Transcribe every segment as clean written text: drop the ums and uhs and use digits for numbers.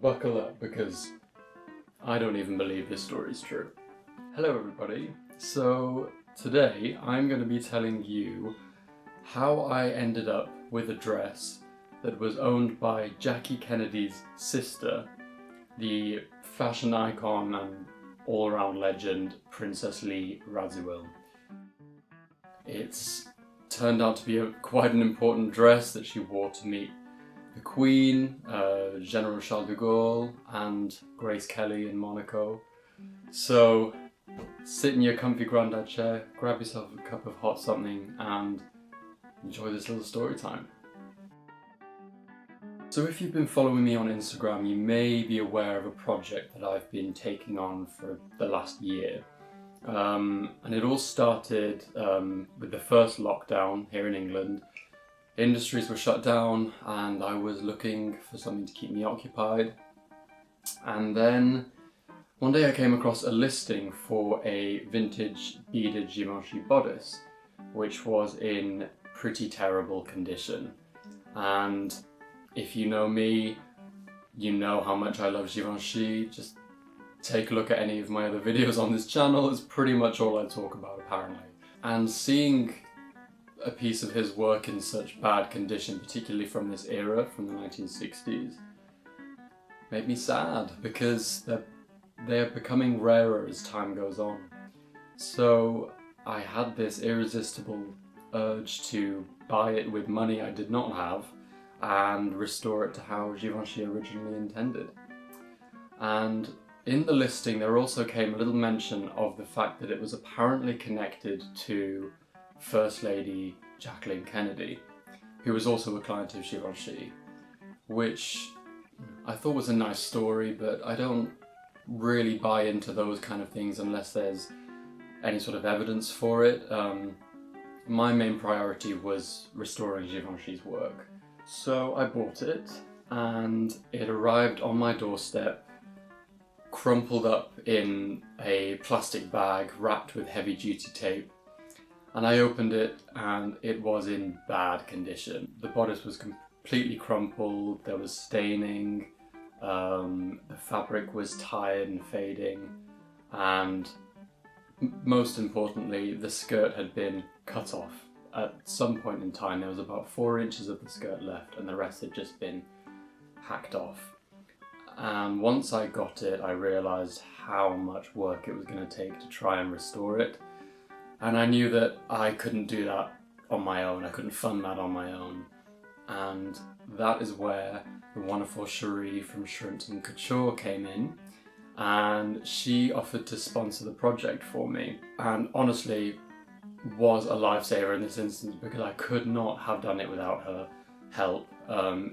Buckle up, because I don't even believe this story is true. Hello everybody. So today I'm going to be telling you how I ended up with a dress that was owned by Jackie Kennedy's sister, the fashion icon and all-around legend Princess Lee Radziwill. It's turned out to be quite an important dress that she wore to meet the Queen, General Charles de Gaulle and Grace Kelly in Monaco. So sit in your comfy grandad chair, grab yourself a cup of hot something and enjoy this little story time. So if you've been following me on Instagram, you may be aware of a project that I've been taking on for the last year. And it all started with the first lockdown here in England. Industries were shut down and I was looking for something to keep me occupied. And then one day I came across a listing for a vintage beaded Givenchy bodice, which was in pretty terrible condition. And if you know me, you know how much I love Givenchy. Just take a look at any of my other videos on this channel, it's pretty much all I talk about apparently. And seeing a piece of his work in such bad condition, particularly from this era, from the 1960s, made me sad because they're becoming rarer as time goes on. So I had this irresistible urge to buy it with money I did not have and restore it to how Givenchy originally intended. And in the listing there also came a little mention of the fact that it was apparently connected to First Lady Jacqueline Kennedy, who was also a client of Givenchy, which I thought was a nice story, but I don't really buy into those kind of things unless there's any sort of evidence for it. My main priority was restoring Givenchy's work. So I bought it and it arrived on my doorstep, crumpled up in a plastic bag wrapped with heavy duty tape. And I opened it and it was in bad condition. The bodice was completely crumpled, there was staining, the fabric was tired and fading, and most importantly, the skirt had been cut off. At some point in time there was about 4 inches of the skirt left and the rest had just been hacked off. And once I got it, I realised how much work it was going to take to try and restore it. And I knew that I couldn't do that on my own, I couldn't fund that on my own. And that is where the wonderful Cherie from Shrimpton Couture came in, and she offered to sponsor the project for me. And honestly, was a lifesaver in this instance because I could not have done it without her help.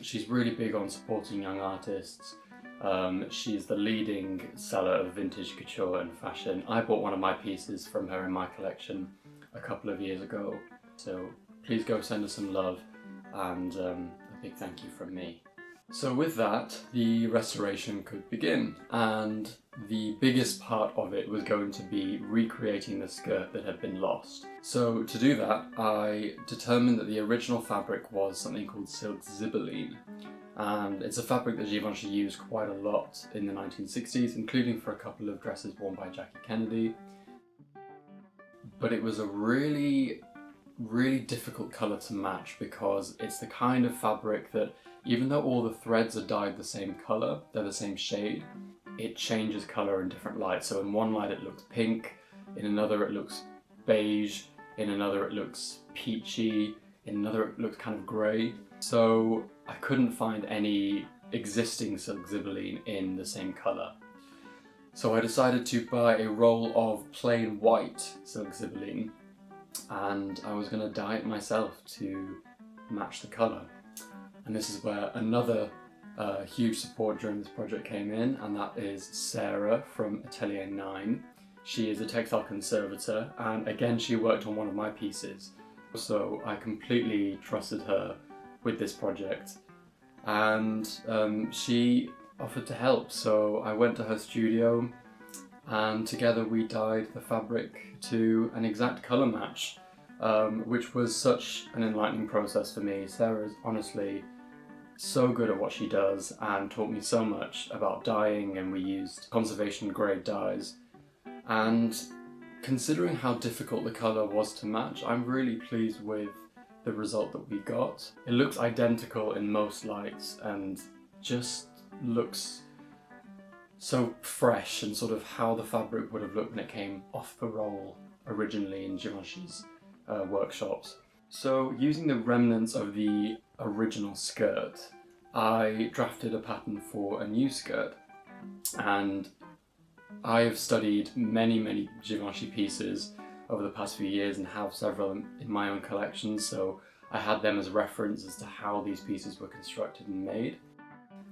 She's really big on supporting young artists. She's the leading seller of vintage couture and fashion. I bought one of my pieces from her in my collection a couple of years ago, so please go send her some love and a big thank you from me. So with that, the restoration could begin, and the biggest part of it was going to be recreating the skirt that had been lost. So to do that, I determined that the original fabric was something called silk zibeline. And it's a fabric that Givenchy used quite a lot in the 1960s, including for a couple of dresses worn by Jackie Kennedy. But it was a really difficult colour to match because it's the kind of fabric that, even though all the threads are dyed the same colour, they're the same shade, it changes colour in different lights. So in one light it looks pink, in another it looks beige, in another it looks peachy, in another it looks kind of grey. So I couldn't find any existing silk zibeline in the same colour. So I decided to buy a roll of plain white silk zibeline, and I was going to dye it myself to match the colour. And this is where another huge support during this project came in, and that is Sarah from Atelier 9. She is a textile conservator, and again she worked on one of my pieces. So I completely trusted her with this project, and she offered to help. So I went to her studio and together we dyed the fabric to an exact colour match, which was such an enlightening process for me. Sarah is honestly so good at what she does and taught me so much about dyeing, and we used conservation grade dyes. And considering how difficult the colour was to match, I'm really pleased with the result that we got. It looks identical in most lights and just looks so fresh, and sort of how the fabric would have looked when it came off the roll originally in Givenchy's workshops. So using the remnants of the original skirt, I drafted a pattern for a new skirt, and I have studied many Givenchy pieces over the past few years and have several in my own collection, so I had them as reference as to how these pieces were constructed and made.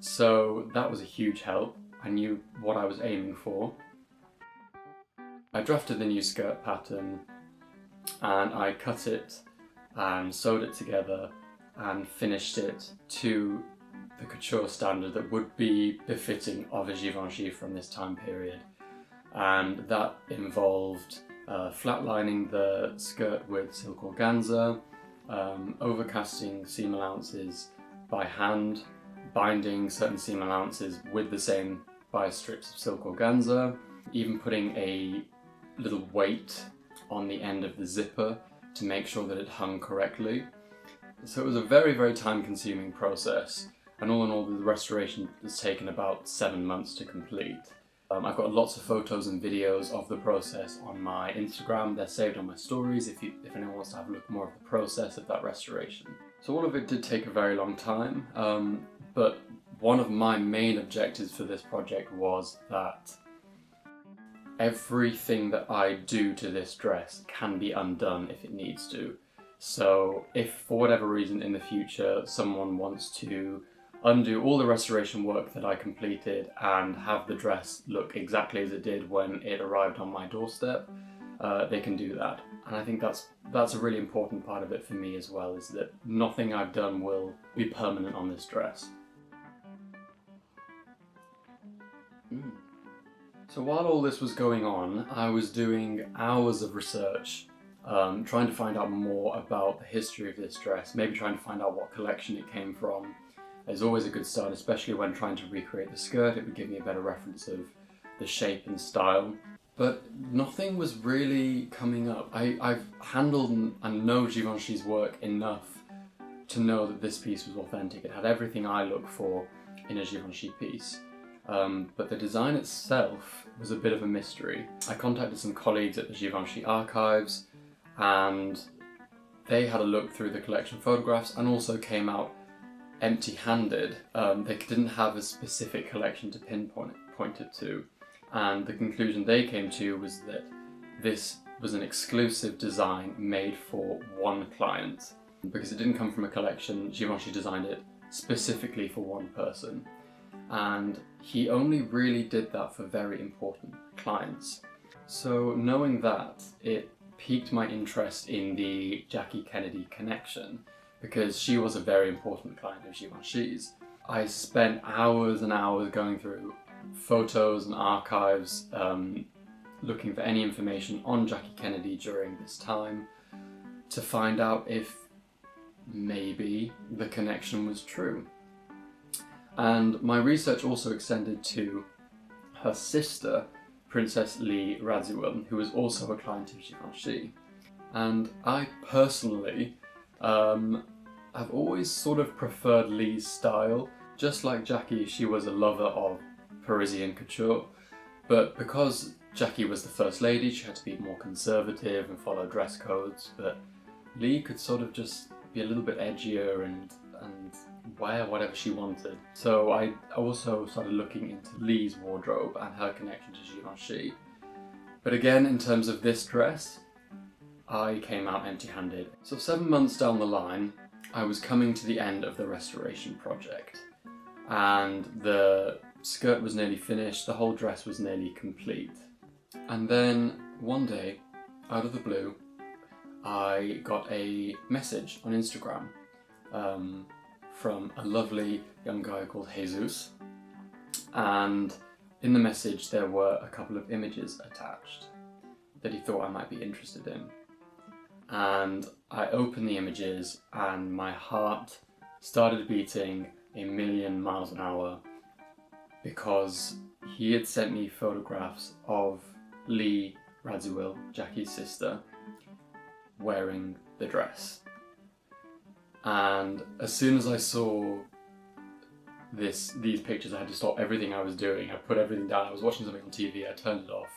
So that was a huge help. I knew what I was aiming for. I drafted the new skirt pattern and I cut it and sewed it together and finished it to the couture standard that would be befitting of a Givenchy from this time period. And that involved flatlining the skirt with silk organza, overcasting seam allowances by hand, binding certain seam allowances with the same bias strips of silk organza, even putting a little weight on the end of the zipper to make sure that it hung correctly. So it was a very time consuming process, and all in all the restoration has taken about 7 months to complete. I've got lots of photos and videos of the process on my Instagram. They're saved on my stories if anyone wants to have a look more of the process of that restoration. So all of it did take a very long time, but one of my main objectives for this project was that everything that I do to this dress can be undone if it needs to. So if for whatever reason in the future someone wants to undo all the restoration work that I completed and have the dress look exactly as it did when it arrived on my doorstep, they can do that. And I think that's a really important part of it for me as well, is that nothing I've done will be permanent on this dress. So while all this was going on, I was doing hours of research, trying to find out more about the history of this dress, maybe trying to find out what collection it came from. Is always a good start, especially when trying to recreate the skirt. It would give me a better reference of the shape and style. But nothing was really coming up. I've handled and know Givenchy's work enough to know that this piece was authentic. It had everything I look for in a Givenchy piece. But the design itself was a bit of a mystery. I contacted some colleagues at the Givenchy archives, and they had a look through the collection photographs and also came out empty-handed. They didn't have a specific collection to pinpoint it to, and the conclusion they came to was that this was an exclusive design made for one client. Because it didn't come from a collection, Givenchy designed it specifically for one person, and he only really did that for very important clients. So knowing that, it piqued my interest in the Jackie Kennedy connection, because she was a very important client of Givenchy's. I spent hours and hours going through photos and archives, looking for any information on Jackie Kennedy during this time to find out if maybe the connection was true. And my research also extended to her sister, Princess Lee Radziwill, who was also a client of Givenchy. And I personally I've always sort of preferred Lee's style. Just like Jackie, she was a lover of Parisian couture, but because Jackie was the first lady, she had to be more conservative and follow dress codes, but Lee could sort of just be a little bit edgier and wear whatever she wanted. So I also started looking into Lee's wardrobe and her connection to Givenchy. But again, in terms of this dress, I came out empty-handed. So 7 months down the line, I was coming to the end of the restoration project, and the skirt was nearly finished, the whole dress was nearly complete. And then one day, out of the blue, I got a message on Instagram from a lovely young guy called Jesus, and in the message there were a couple of images attached that he thought I might be interested in. And I opened the images and my heart started beating a million miles an hour because he had sent me photographs of Lee Radziwill, Jackie's sister, wearing the dress. And as soon as I saw these pictures, I had to stop everything I was doing. I put everything down. I was watching something on TV, I turned it off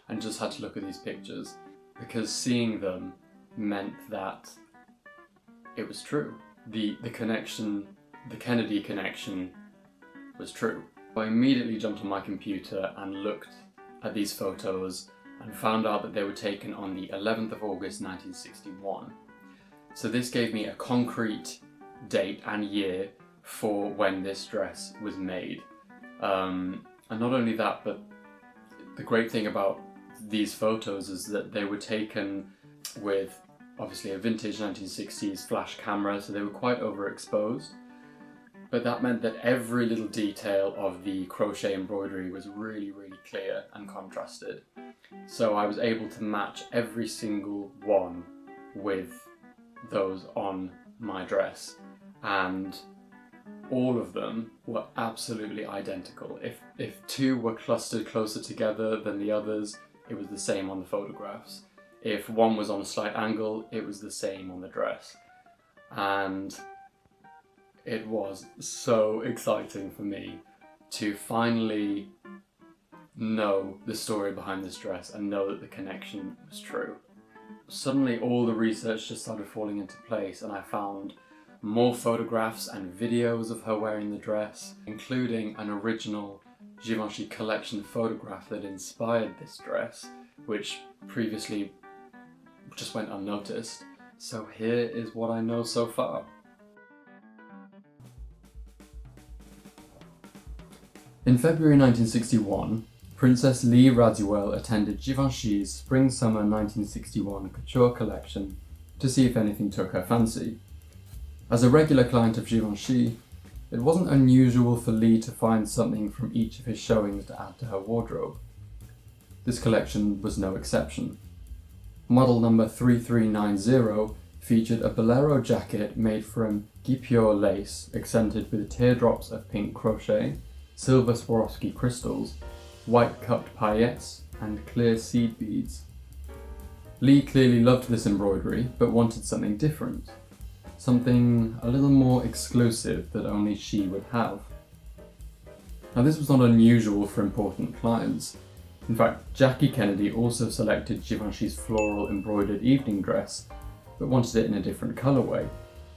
and just had to look at these pictures, because seeing them meant that it was true. The connection, the Kennedy connection, was true. I immediately jumped on my computer and looked at these photos and found out that they were taken on the 11th of August 1961. So this gave me a concrete date and year for when this dress was made. And not only that, but the great thing about these photos is that they were taken with obviously a vintage 1960s flash camera, so they were quite overexposed. But that meant that every little detail of the crochet embroidery was really, really clear and contrasted. So I was able to match every single one with those on my dress, and all of them were absolutely identical. If two were clustered closer together than the others, it was the same on the photographs. If one was on a slight angle, it was the same on the dress. And it was so exciting for me to finally know the story behind this dress and know that the connection was true. Suddenly all the research just started falling into place, and I found more photographs and videos of her wearing the dress, including an original Givenchy collection photograph that inspired this dress, which previously just went unnoticed. So here is what I know so far. In February 1961, Princess Lee Radziwill attended Givenchy's Spring-Summer 1961 couture collection to see if anything took her fancy. As a regular client of Givenchy, it wasn't unusual for Lee to find something from each of his showings to add to her wardrobe. This collection was no exception. Model number 3390 featured a bolero jacket made from guipure lace accented with teardrops of pink crochet, silver Swarovski crystals, white cupped paillettes, and clear seed beads. Lee clearly loved this embroidery, but wanted something different. Something a little more exclusive that only she would have. Now this was not unusual for important clients. In fact, Jackie Kennedy also selected Givenchy's floral embroidered evening dress, but wanted it in a different colourway,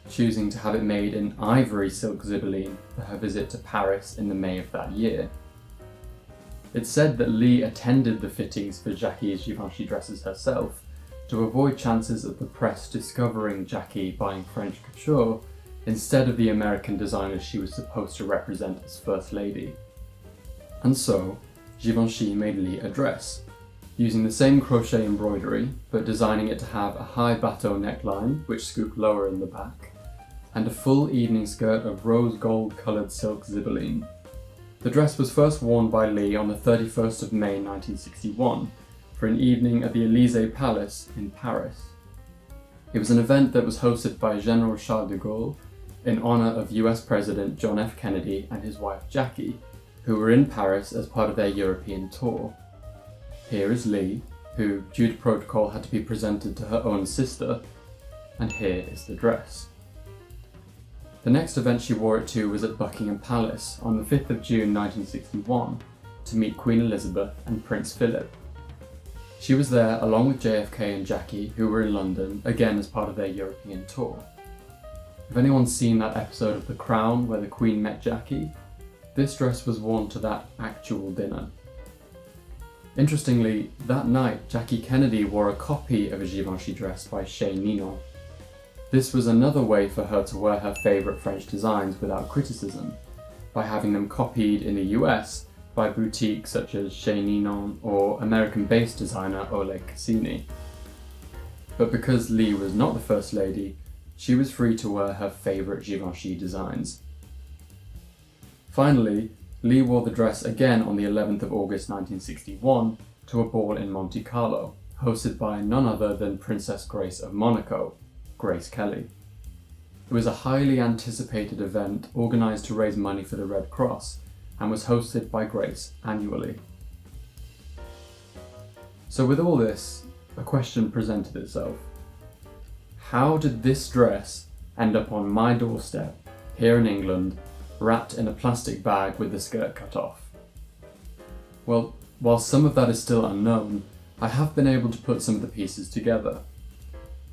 choosing to have it made in ivory silk zibeline for her visit to Paris in the May of that year. It's said that Lee attended the fittings for Jackie's Givenchy dresses herself to avoid chances of the press discovering Jackie buying French couture instead of the American designers she was supposed to represent as First Lady. And so, Givenchy made Lee a dress, using the same crochet embroidery, but designing it to have a high bateau neckline, which scooped lower in the back, and a full evening skirt of rose gold coloured silk zibeline. The dress was first worn by Lee on the 31st of May 1961 for an evening at the Élysée Palace in Paris. It was an event that was hosted by General Charles de Gaulle in honour of US President John F. Kennedy and his wife Jackie, who were in Paris as part of their European tour. Here is Lee, who, due to protocol, had to be presented to her own sister, and here is the dress. The next event she wore it to was at Buckingham Palace on the 5th of June 1961 to meet Queen Elizabeth and Prince Philip. She was there along with JFK and Jackie, who were in London, again as part of their European tour. If anyone's seen that episode of The Crown where the Queen met Jackie, this dress was worn to that actual dinner. Interestingly, that night Jackie Kennedy wore a copy of a Givenchy dress by Chez Ninon. This was another way for her to wear her favourite French designs without criticism, by having them copied in the US by boutiques such as Chez Ninon or American-based designer Oleg Cassini. But because Lee was not the First Lady, she was free to wear her favourite Givenchy designs. Finally, Lee wore the dress again on the 11th of August 1961 to a ball in Monte Carlo, hosted by none other than Princess Grace of Monaco, Grace Kelly. It was a highly anticipated event organised to raise money for the Red Cross and was hosted by Grace annually. So with all this, a question presented itself. How did this dress end up on my doorstep here in England, wrapped in a plastic bag with the skirt cut off? Well, while some of that is still unknown, I have been able to put some of the pieces together.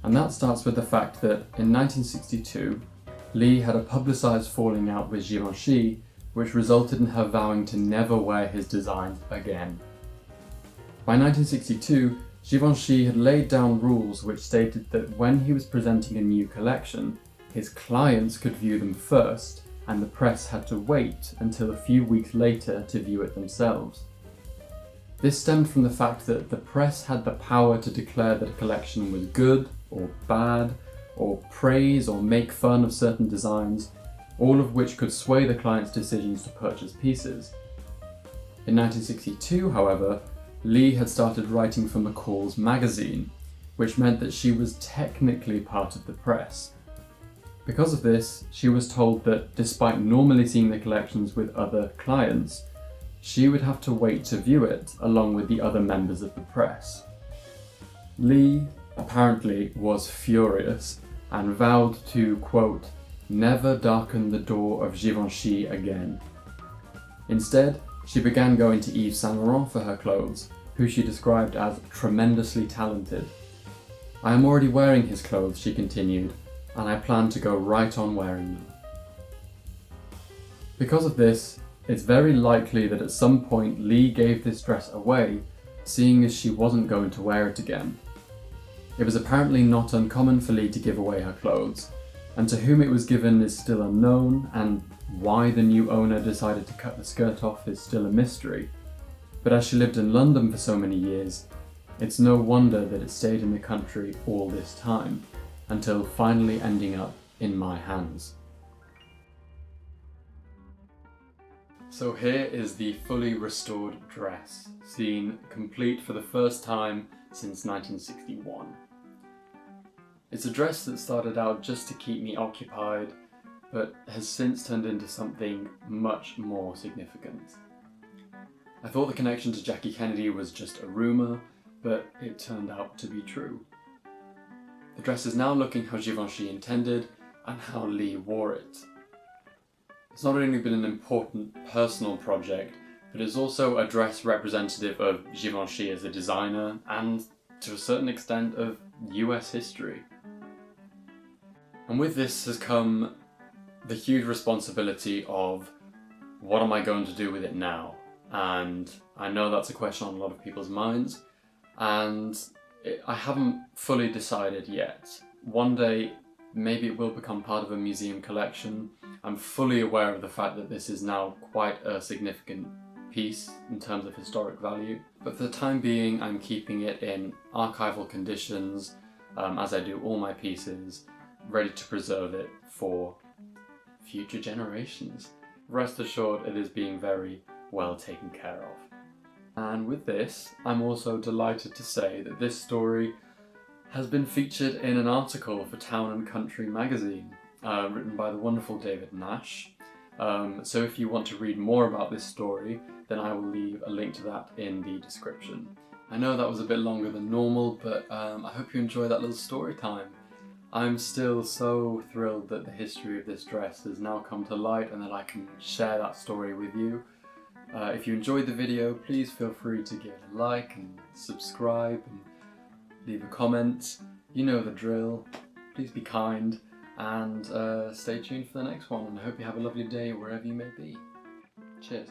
And that starts with the fact that in 1962, Lee had a publicised falling out with Givenchy, which resulted in her vowing to never wear his designs again. By 1962, Givenchy had laid down rules which stated that when he was presenting a new collection, his clients could view them first, and the press had to wait until a few weeks later to view it themselves. This stemmed from the fact that the press had the power to declare that a collection was good or bad, or praise or make fun of certain designs, all of which could sway the client's decisions to purchase pieces. In 1962, however, Lee had started writing for McCall's magazine, which meant that she was technically part of the press. Because of this, she was told that despite normally seeing the collections with other clients, she would have to wait to view it along with the other members of the press. Lee apparently was furious and vowed to, quote, never darken the door of Givenchy again. Instead, she began going to Yves Saint Laurent for her clothes, who she described as tremendously talented. I am already wearing his clothes, she continued, and I plan to go right on wearing them. Because of this, it's very likely that at some point Lee gave this dress away, seeing as she wasn't going to wear it again. It was apparently not uncommon for Lee to give away her clothes, and to whom it was given is still unknown, and why the new owner decided to cut the skirt off is still a mystery. But as she lived in London for so many years, it's no wonder that it stayed in the country all this time, until finally ending up in my hands. So here is the fully restored dress, seen complete for the first time since 1961. It's a dress that started out just to keep me occupied, but has since turned into something much more significant. I thought the connection to Jackie Kennedy was just a rumour, but it turned out to be true. The dress is now looking how Givenchy intended and how Lee wore it. It's not only been an important personal project, but it's also a dress representative of Givenchy as a designer and, to a certain extent, of US history. And with this has come the huge responsibility of what am I going to do with it now? And I know that's a question on a lot of people's minds, and I haven't fully decided yet. One day, maybe it will become part of a museum collection. I'm fully aware of the fact that this is now quite a significant piece in terms of historic value, but for the time being I'm keeping it in archival conditions, as I do all my pieces, ready to preserve it for future generations. Rest assured it is being very well taken care of. And with this, I'm also delighted to say that this story has been featured in an article for Town & Country magazine, written by the wonderful David Nash. So if you want to read more about this story, then I will leave a link to that in the description. I know that was a bit longer than normal, but I hope you enjoy that little story time. I'm still so thrilled that the history of this dress has now come to light and that I can share that story with you. If you enjoyed the video, please feel free to give it a like and subscribe and leave a comment. You know the drill. Please be kind and stay tuned for the next one, and I hope you have a lovely day wherever you may be. Cheers.